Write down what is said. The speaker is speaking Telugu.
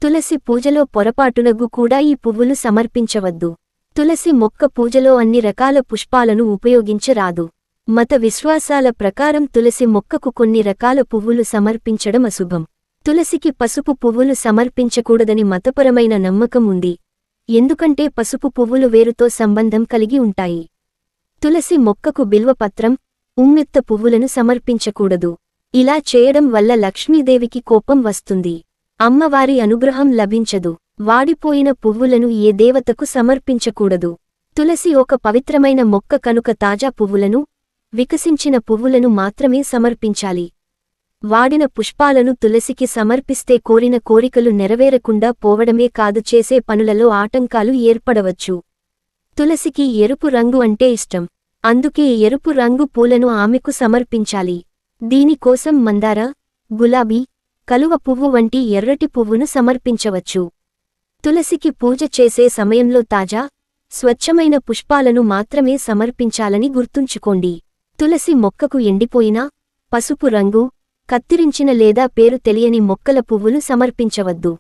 తులసి పూజలో పొరపాటునగు కూడా ఈ పువ్వులు సమర్పించవద్దు. తులసి మొక్క పూజలో అన్ని రకాల పుష్పాలను ఉపయోగించరాదు. మత విశ్వాసాల ప్రకారం తులసి మొక్కకు కొన్ని రకాల పువ్వులు సమర్పించడం అశుభం. తులసికి పసుపు పువ్వులు సమర్పించకూడదని మతపరమైన నమ్మకం ఉంది. ఎందుకంటే పసుపు పువ్వులు వేరుతో సంబంధం కలిగి ఉంటాయి. తులసి మొక్కకు బిల్వపత్రం, ఉమ్మెత్త పువ్వులను సమర్పించకూడదు. ఇలా చేయడం వల్ల లక్ష్మీదేవికి కోపం వస్తుంది. అమ్మవారి అనుగ్రహం లభించదు. వాడిపోయిన పువ్వులను ఏ దేవతకు సమర్పించకూడదు. తులసి ఒక పవిత్రమైన మొక్క కనుక తాజా పువ్వులను, వికసించిన పువ్వులను మాత్రమే సమర్పించాలి. వాడిన పుష్పాలను తులసికి సమర్పిస్తే కోరిన కోరికలు నెరవేరకుండా పోవడమే కాదు చేసే పనులలో ఆటంకాలు ఏర్పడవచ్చు. తులసికి ఎరుపు రంగు అంటే ఇష్టం. అందుకే ఎరుపు రంగు పూలను ఆమెకు సమర్పించాలి. దీనికోసం మందార, గులాబీ, కలువ పువ్వు వంటి ఎర్రటి పువ్వును సమర్పించవచ్చు. తులసికి పూజ చేసే సమయంలో తాజా, స్వచ్ఛమైన పుష్పాలను మాత్రమే సమర్పించాలని గుర్తుంచుకోండి. తులసి మొక్కకు ఎండిపోయిన, పసుపు రంగు, కత్తిరించిన లేదా పేరు తెలియని మొక్కల పువ్వులు సమర్పించవద్దు.